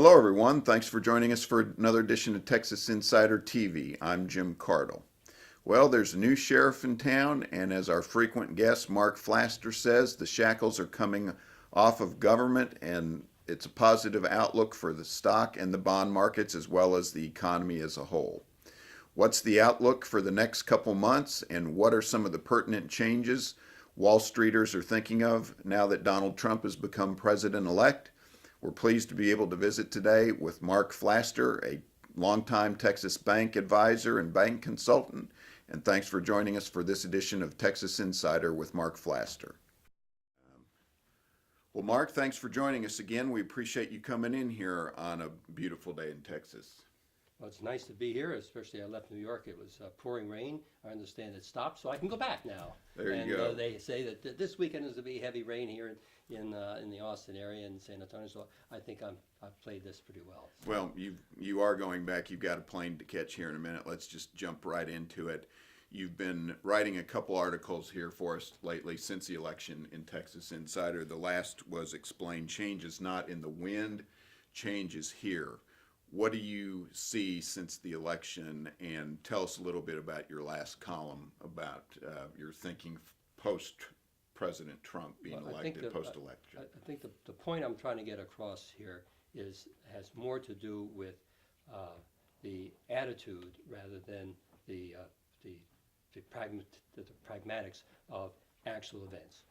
Hello, everyone. Thanks for joining us for another edition of Texas Insider TV. I'm Jim Cardle. Well, there's a new sheriff in town, and as our frequent guest, Marc Flaster, says, the shackles are coming off of government, and it's a positive outlook for the stock and the bond markets as well as the economy as a whole. What's the outlook for the next couple months, and what are some of the pertinent changes Wall Streeters are thinking of now that Donald Trump has become president-elect? We're pleased to be able to visit today with Marc Flaster, a longtime Texas bank advisor and bank consultant. And thanks for joining us for this edition of Texas Insider with Marc Flaster. Well, Marc, thanks for joining us again. We appreciate you coming in here on a beautiful day in Texas. Well, it's nice to be here, especially I left New York. It was pouring rain. I understand it stopped, so I can go back now. There you go. They say that this weekend is to be heavy rain here in the Austin area and San Antonio, so I think I've played this pretty well. Well, you are going back. You've got a plane to catch here in a minute. Let's just jump right into it. You've been writing a couple articles here for us lately since the election in Texas Insider. The last was Explain Changes Not in the Wind, Changes Here. What do you see since the election, and tell us a little bit about your last column about your thinking post-President Trump being elected, post-election. I think the point I'm trying to get across here has more to do with the attitude rather than the pragmatics of actual events.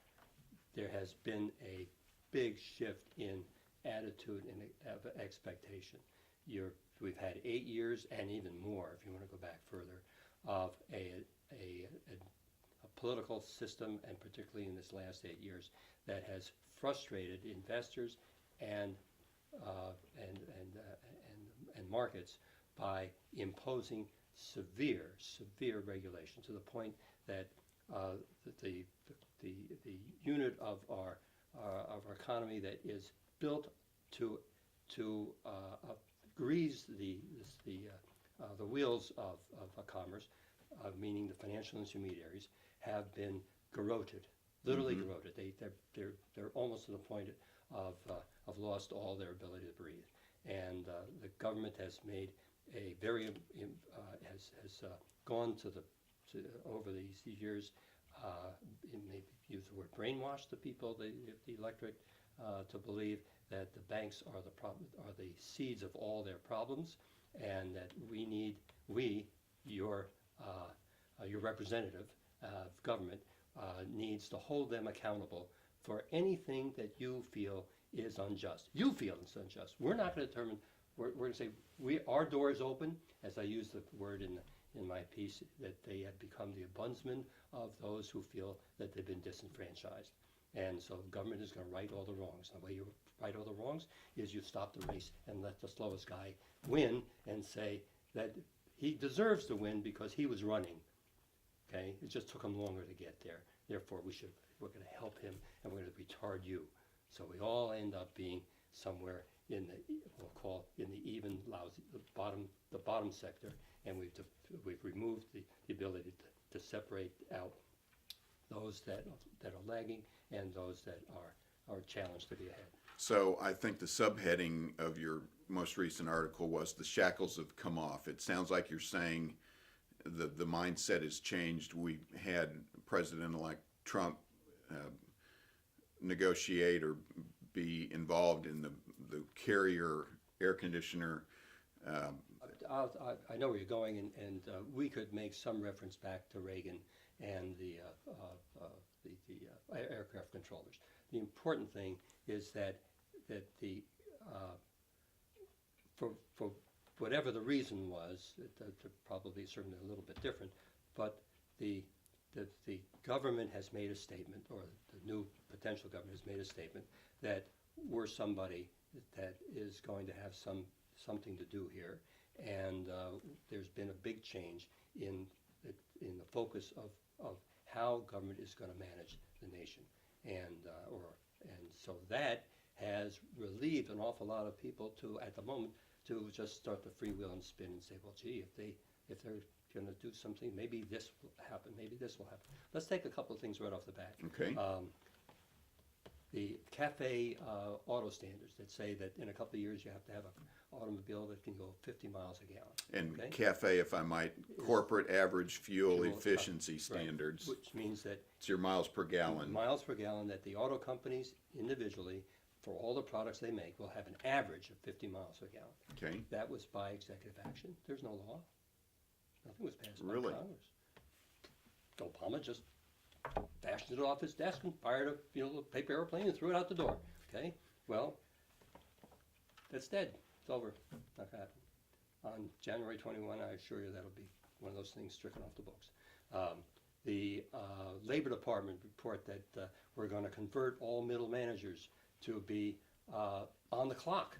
There has been a big shift in attitude and expectation. We've had 8 years and even more, if you want to go back further, of a political system, and particularly in this last 8 years, that has frustrated investors and markets by imposing severe regulation to the point that the unit of our economy that is built to grease the wheels of commerce, meaning the financial intermediaries, have been garroted, literally garroted. They're almost to the point of lost all their ability to breathe. And the government has made a very has gone to over these years. Maybe use the word brainwash the people, the electorate, to believe that the banks are the seeds of all their problems, and that your representative government needs to hold them accountable for anything that you feel is unjust. You feel it's unjust. We're not going to determine. We're going to say our door is open, as I use the word in my piece, that they have become the ombudsman of those who feel that they've been disenfranchised. And so government is going to right all the wrongs. And the way you right all the wrongs is you stop the race and let the slowest guy win, and say that he deserves to win because he was running. Okay, it just took him longer to get there. Therefore, we're going to help him, and we're going to retard you. So we all end up being somewhere in the even lousy, the bottom sector, and we've removed the ability to separate out those that are lagging and those that are challenged to be ahead. So I think the subheading of your most recent article was "The Shackles Have Come Off." It sounds like you're saying the mindset has changed. We had President-elect Trump negotiate or be involved in the Carrier air conditioner. I know where you're going, and we could make some reference back to Reagan and the aircraft controllers. The important thing is that for whatever the reason was, probably certainly a little bit different, but the government has made a statement, or the new potential government has made a statement, that we're somebody that is going to have something to do here, and there's been a big change in the focus of how government is going to manage the nation, and so that has relieved an awful lot of people at the moment to just start to freewheel and spin and say, well, gee, if they're going to do something, maybe this will happen, maybe this will happen. Let's take a couple of things right off the bat. Okay. the cafe auto standards that say that in a couple of years you have to have an automobile that can go 50 miles a gallon. And okay? CAFE, if I might, corporate average fuel Fuel, efficiency right, standards. which means that It's your miles per gallon. miles per gallon that the auto companies individually, for all the products they make, will have an average of 50 miles a gallon. Okay. That was by executive action. There's no law. Nothing was passed by Really? Congress. Obama just fashioned it off his desk and fired a little paper airplane and threw it out the door. Okay? Well, that's dead. It's over. Not gonna happen. On January 21, I assure you that'll be one of those things stricken off the books. The Labor Department report that we're going to convert all middle managers to be on the clock.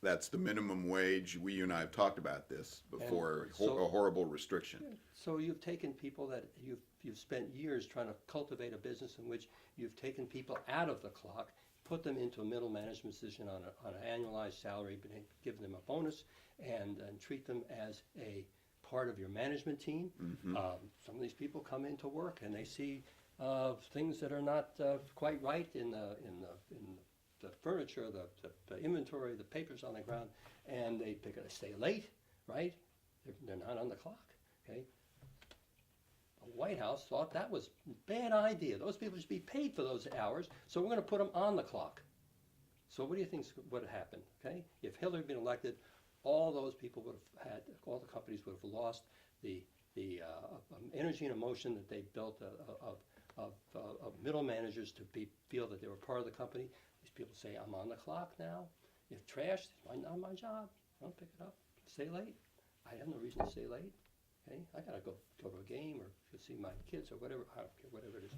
That's the minimum wage. You and I have talked about this before. And so- A horrible restriction. So you've taken people that you've spent years trying to cultivate a business in which you've taken people out of the clock, put them into a middle management position on an annualized salary, but give them a bonus and treat them as a part of your management team. Some of these people come into work and they see things that are not quite right in the furniture, the inventory, the papers on the ground, and they stay late, right? They're not on the clock. Okay. The White House thought that was a bad idea. Those people should be paid for those hours, so we're going to put them on the clock. So what do you think would have happened? Okay, if Hillary had been elected, all those people would have had, all the companies would have lost the energy and emotion that they built of middle managers to feel that they were part of the company. These people say, I'm on the clock now. If trashed, it's not my job. I don't pick it up. Stay late. I have no reason to stay late. Okay, I gotta go to a game or to see my kids or whatever. I don't care, whatever it is.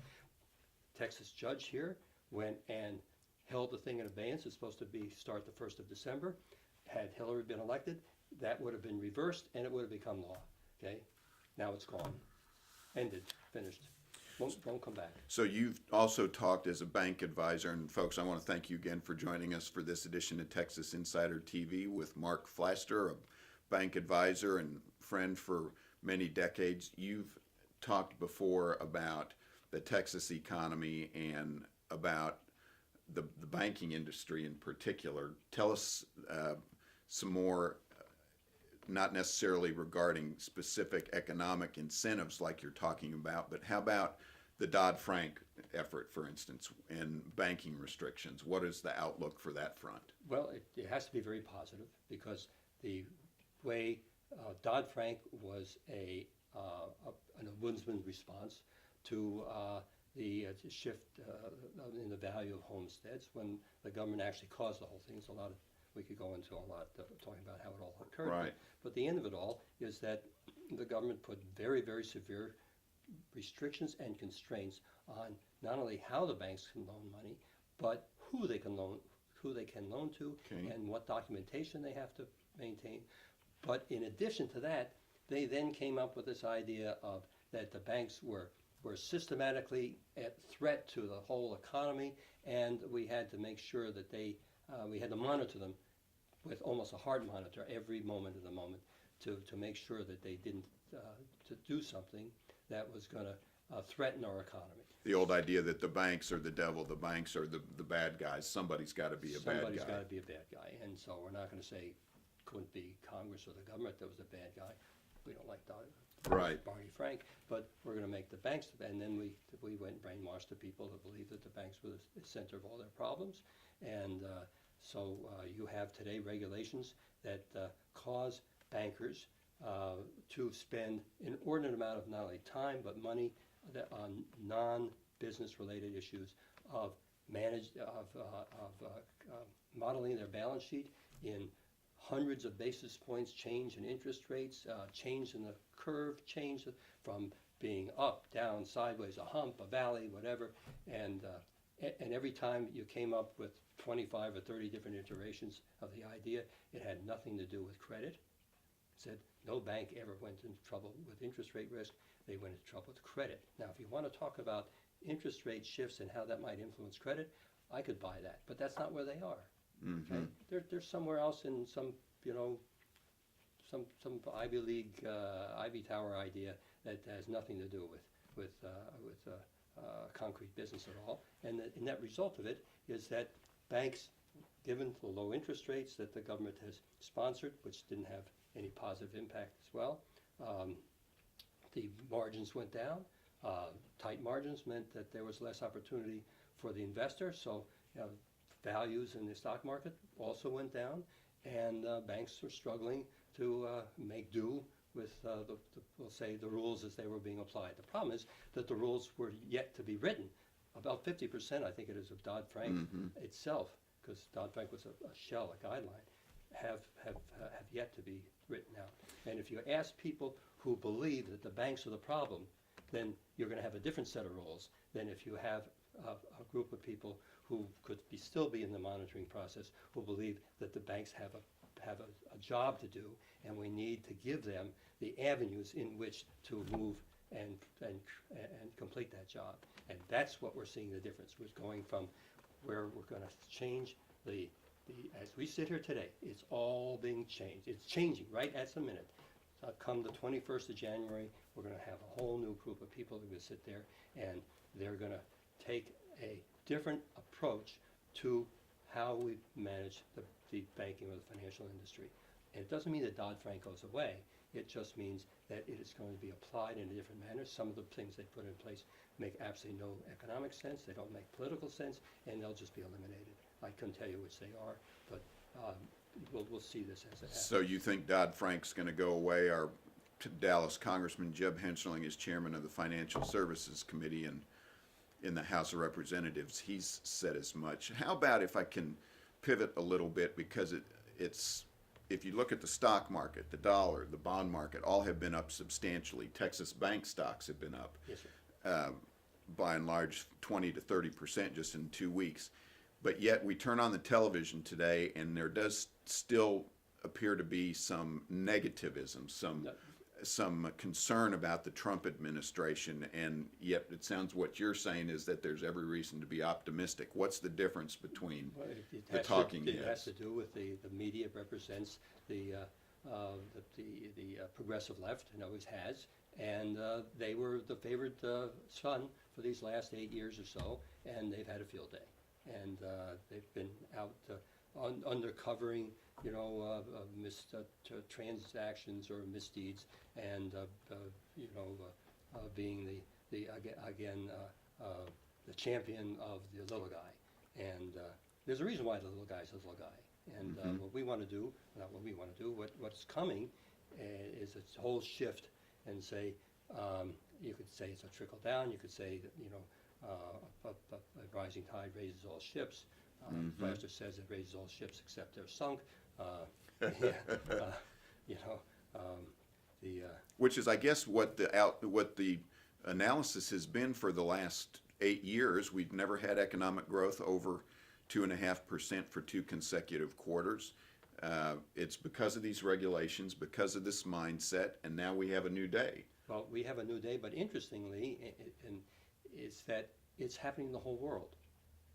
Texas judge here went and held the thing in abeyance. It's supposed to start the 1st of December. Had Hillary been elected, that would have been reversed and it would have become law. Okay, now it's gone, ended, finished. Won't come back. So you've also talked as a bank advisor, and folks, I want to thank you again for joining us for this edition of Texas Insider TV with Marc Flaster, a bank advisor and friend for many decades. You've talked before about the Texas economy and about the banking industry in particular. Tell us some more, not necessarily regarding specific economic incentives like you're talking about, but how about the Dodd-Frank effort, for instance, and banking restrictions? What is the outlook for that front? Well, it has to be very positive because the way Dodd-Frank was an ombudsman response to the shift in the value of homesteads when the government actually caused the whole thing. So we could go into a lot talking about how it all occurred. Right. But the end of it all is that the government put very, very severe restrictions and constraints on not only how the banks can loan money, but who they can loan to, Okay. and what documentation they have to maintain. But in addition to that, they then came up with this idea of that the banks were systematically a threat to the whole economy, and we had to make sure that we had to monitor them with almost a heart monitor every moment of the moment to make sure that they didn't to do something that was going to threaten our economy. The old idea that the banks are the devil, the banks are the bad guys. Somebody's got to be a bad guy. Somebody's got to be a bad guy, and so we're not going to say couldn't be Congress or the government that was a bad guy. We don't like that. Right. Barney Frank, but we're going to make the banks, and then we went and brainwashed the people to believe that the banks were the center of all their problems, and so you have today regulations that cause bankers to spend an inordinate amount of not only time but money on non-business related issues of modeling their balance sheet in hundreds of basis points change in interest rates, change in the curve, change from being up, down, sideways, a hump, a valley, whatever, and every time you came up with 25 or 30 different iterations of the idea, it had nothing to do with credit. It said no bank ever went into trouble with interest rate risk, they went into trouble with credit. Now, if you want to talk about interest rate shifts and how that might influence credit, I could buy that, but that's not where they are. Mm-hmm. Okay? They're somewhere else in some Ivy League, Ivy Tower idea that has nothing to do with concrete business at all. And the net result of it is that banks, given the low interest rates that the government has sponsored, which didn't have any positive impact as well, the margins went down. Tight margins meant that there was less opportunity for the investor, so values in the stock market also went down, and banks were struggling to make do with, we'll say, the rules as they were being applied. The problem is that the rules were yet to be written. About 50%, I think it is, of Dodd-Frank itself, because Dodd-Frank was a shell, a guideline, have yet to be written out. And if you ask people who believe that the banks are the problem, then you're going to have a different set of rules than if you have a group of people who could still be in the monitoring process, who believe that the banks have a job to do, and we need to give them the avenues in which to move and complete that job. And that's what we're seeing the difference. We're going from where we're going to change as we sit here today, it's all being changed. It's changing right at the minute. Come the 21st of January, we're going to have a whole new group of people that are going to sit there, and they're going to take a different approach to how we manage the banking or the financial industry. And it doesn't mean that Dodd-Frank goes away. It just means that it is going to be applied in a different manner. Some of the things they put in place make absolutely no economic sense. They don't make political sense, and they'll just be eliminated. I couldn't tell you which they are, but we'll see this as it happens. So you think Dodd-Frank's going to go away? Our Dallas Congressman Jeb Hensarling is chairman of the Financial Services Committee and in the House of Representatives. He's said as much. How about if I can pivot a little bit, because it's if you look at the stock market, the dollar, the bond market, all have been up substantially. Texas bank stocks have been up, Yes, sir. by and large 20 to 30% just in 2 weeks. But yet we turn on the television today, and there does still appear to be some negativism, some concern about the Trump administration, and yet it sounds what you're saying is that there's every reason to be optimistic. What's the difference between the talking heads? It has to do with the media represents the progressive left, and always has, and they were the favored son for these last 8 years or so, and they've had a field day. And they've been out undercovering, transactions or misdeeds, and being the champion of the little guy. And there's a reason why the little guy's a little guy. And what we want to do, not what we want to do, what's coming is a whole shift, and say, you could say it's a trickle down. You could say that a rising tide raises all ships. Flaster says it raises all ships except they're sunk. Which is, I guess, what the analysis has been for the last 8 years. We've never had economic growth over 2.5% for 2 consecutive quarters. It's because of these regulations, because of this mindset, and now we have a new day. Well, we have a new day, but interestingly, is that it's happening in the whole world.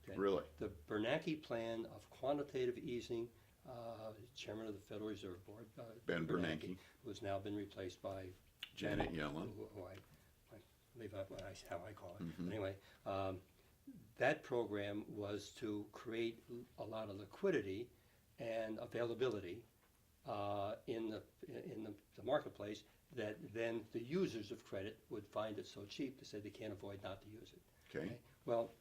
Okay? Really? The Bernanke plan of quantitative easing, chairman of the Federal Reserve Board, Ben Bernanke, who has now been replaced by Janet Yellen, who I leave out how I call it. But anyway, that program was to create a lot of liquidity and availability in the marketplace, that then the users of credit would find it so cheap to say they can't avoid not to use it. Okay. Well,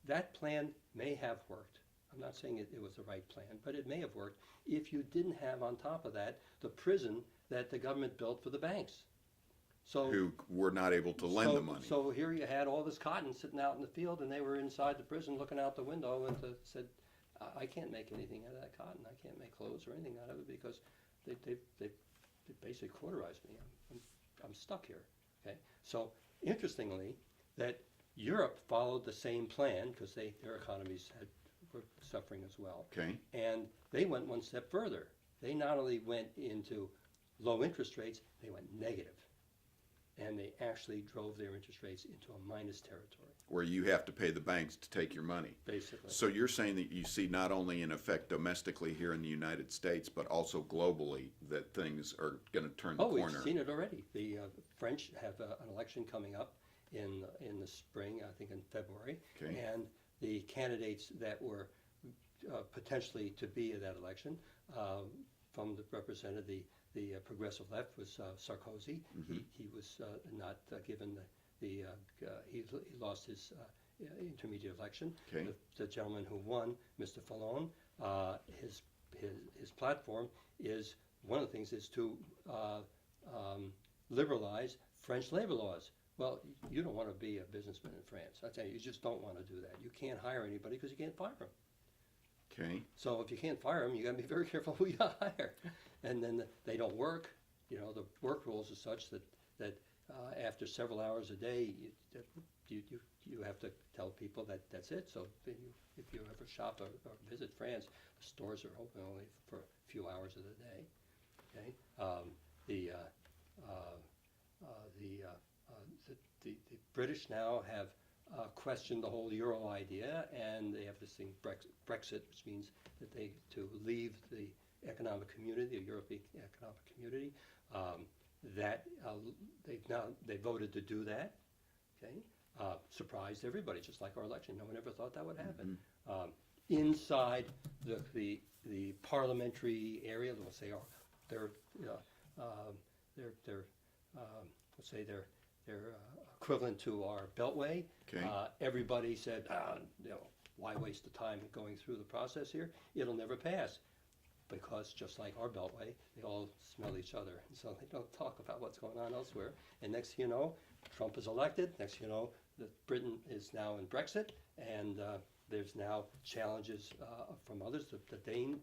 that plan may have worked. I'm not saying it was the right plan, but it may have worked if you didn't have on top of that the prison that the government built for the banks. So who were not able to lend the money. So here you had all this cotton sitting out in the field, and they were inside the prison looking out the window and said, I can't make anything out of that cotton. I can't make clothes or anything out of it because they basically quarterized me. I'm stuck here. Okay. So interestingly, that Europe followed the same plan because their economies were suffering as well. Okay. And they went one step further. They not only went into low interest rates, they went negative. And they actually drove their interest rates into a minus territory. Where you have to pay the banks to take your money. Basically. So you're saying that you see not only in effect domestically here in the United States, but also globally, that things are going to turn the corner. We've seen it already. The French have an election coming up, in the spring, I think in February. Okay. And the candidates that were potentially to be at that election from the represented the progressive left was Sarkozy. He was not given he lost his intermediate election. Okay. The gentleman who won, Mr. Fillon, his platform is one of the things is to liberalize French labor laws. Well, you don't want to be a businessman in France. I tell you, you just don't want to do that. You can't hire anybody because you can't fire them. Okay. So if you can't fire them, you got to be very careful who you hire. And then they don't work. You know, the work rules are such that after several hours a day, you have to tell people that that's it. So if you ever shop or visit France, the stores are open only for a few hours of the day. Okay. The British now have questioned the whole Euro idea, and they have this thing Brexit, which means that to leave the economic community, the European economic community. They voted to do that. Okay, surprised everybody, just like our election. No one ever thought that would happen. Inside the parliamentary area, let's say they're equivalent to our Beltway. Okay. Everybody said, why waste the time going through the process here? It'll never pass. Because just like our Beltway, they all smell each other. And so they don't talk about what's going on elsewhere. And next thing you know, Trump is elected. Next thing you know, Britain is now in Brexit. And there's now challenges from others. The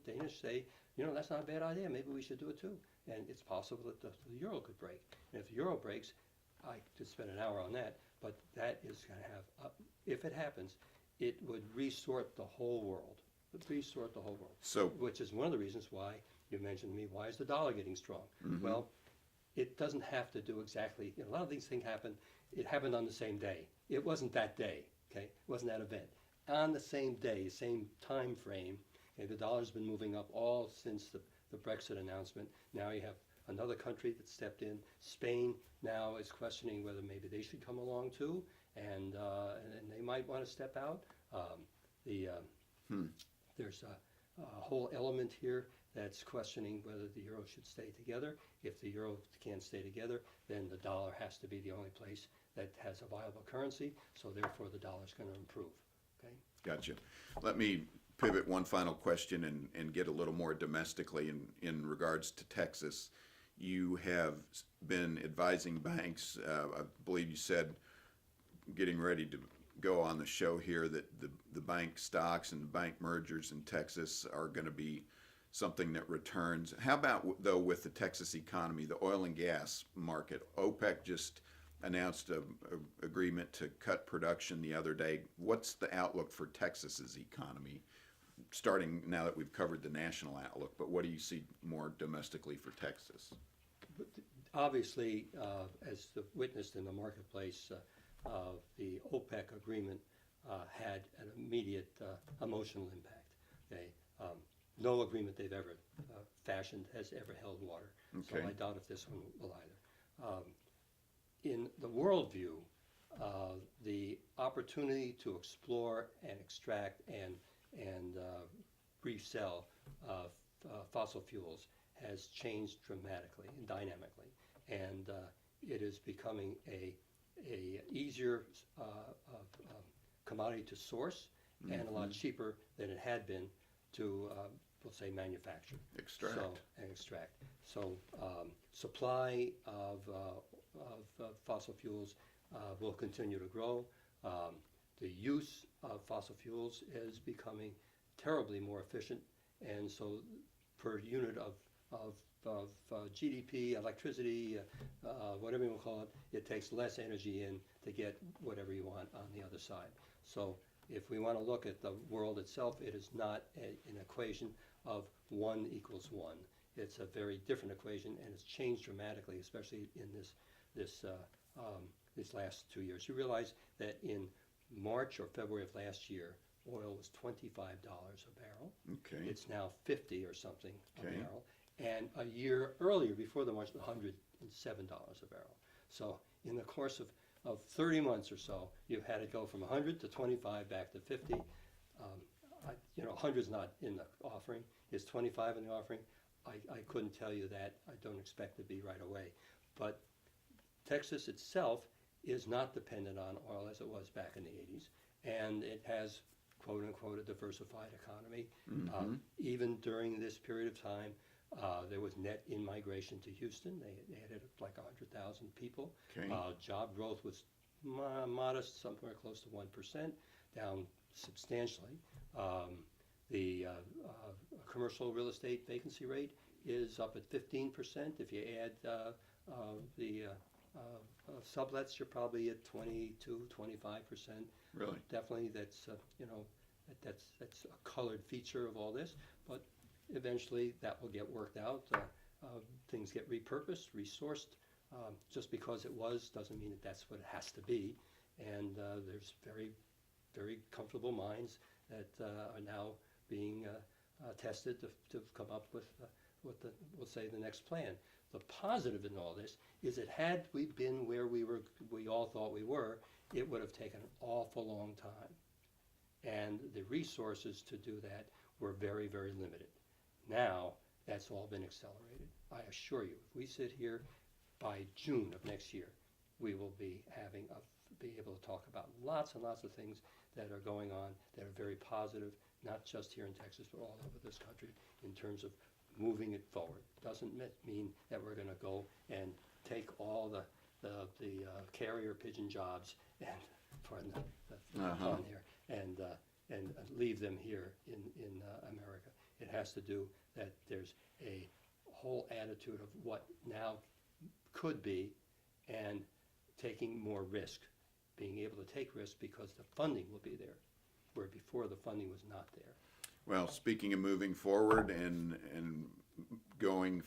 Danish say, that's not a bad idea. Maybe we should do it too. And it's possible that the euro could break. And if the euro breaks, I could spend an hour on that. But that is going to have, if it happens, it would resort the whole world. Restart the whole world. So, which is one of the reasons why you mentioned to me, why is the dollar getting strong? Well, it doesn't have to do exactly, a lot of these things happen, it happened on the same day. It wasn't that day, okay? It wasn't that event. On the same day, same time frame, okay, the dollar's been moving up all since the Brexit announcement. Now you have another country that stepped in. Spain now is questioning whether maybe they should come along too, and they might want to step out. There's a whole element here that's questioning whether the euro should stay together. If the euro can't stay together, then the dollar has to be the only place that has a viable currency, so therefore the dollar's going to improve. Okay? gotcha. Let me pivot one final question and get a little more domestically in regards to Texas. You have been advising banks, I believe you said, getting ready to go on the show here, that the bank stocks and bank mergers in Texas are going to be something that returns. How about, though, with the Texas economy, the oil and gas market? OPEC just announced an agreement to cut production the other day. What's the outlook for Texas's economy, starting now that we've covered the national outlook, but what do you see more domestically for Texas? Obviously, as witnessed in the marketplace, the OPEC agreement had an immediate emotional impact. Okay? No agreement they've ever fashioned has ever held water. Okay. So I doubt if this one will either. In the worldview, the opportunity to explore and extract and resell fossil fuels has changed dramatically and dynamically, and it is becoming a easier commodity to source and a lot cheaper than it had been to, let's say, manufacture. Extract. So supply of fossil fuels will continue to grow. The use of fossil fuels is becoming terribly more efficient, and so per unit of GDP, electricity, whatever you want to call it, it takes less energy in to get whatever you want on the other side. So if we want to look at the world itself, it is not an equation of 1 = 1. It's a very different equation, and it's changed dramatically, especially in these last 2 years. You realize that in March or February of last year, oil was $25 a barrel. Okay. It's now 50 or something a Okay. barrel. And a year earlier, before the March, $107 a barrel. So in the course of 30 months or so, you've had it go from 100 to 25 back to 50. 100 is not in the offering. Is 25 in the offering? I couldn't tell you that. I don't expect to be right away. But Texas itself is not dependent on oil as it was back in the 80s, and it has, quote unquote, a diversified economy. Even during this period of time, there was net in-migration to Houston. They added like 100,000 people. Okay. Job growth was modest, somewhere close to 1%, down substantially. The commercial real estate vacancy rate is up at 15%. If you add the sublets, you're probably at 22, 25%. Really? Definitely, that's that's a colored feature of all this. But eventually, that will get worked out. Things get repurposed, resourced. Just because it was doesn't mean that that's what it has to be. And there's very, very comfortable minds that are now being tested to come up with what we'll say the next plan. The positive in all this is that had we been where we all thought we were, it would have taken an awful long time. And the resources to do that were very, very limited. Now, that's all been accelerated. I assure you, if we sit here by June of next year, we will be able to talk about lots and lots of things that are going on that are very positive, not just here in Texas, but all over this country in terms of moving it forward. Doesn't mean that we're going to go and take all the carrier pigeon jobs and pardon the pun here and leave them here in America. It has to do that there's a whole attitude of what now could be and taking more risk, being able to take risk because the funding will be there, where before the funding was not there. Well, speaking of moving forward and going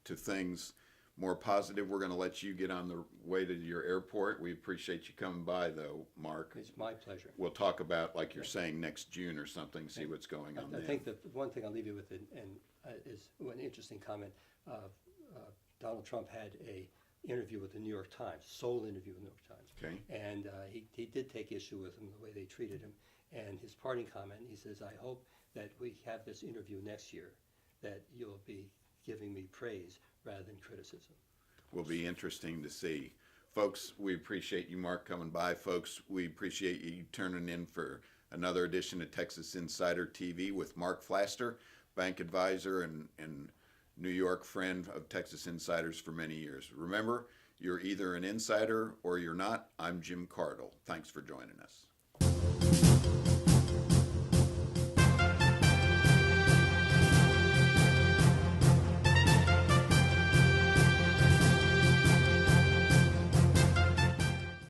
to things more positive, we're going to let you get on the way to your airport. We appreciate you coming by, though, Mark. It's my pleasure. We'll talk about, like you're saying, next June or something, see what's going on there. I think that one thing I'll leave you with is one interesting comment. Donald Trump had a interview with the New York Times, sole interview with the New York Times. Okay. And he did take issue with him, the way they treated him. And his parting comment, he says, I hope that we have this interview next year, that you'll be giving me praise rather than criticism. Will be interesting to see. Folks, we appreciate you, Mark, coming by. Folks, we appreciate you turning in for another edition of Texas Insider TV with Marc Flaster, bank advisor and New York friend of Texas Insiders for many years. Remember, you're either an insider or you're not. I'm Jim Cardle. Thanks for joining us.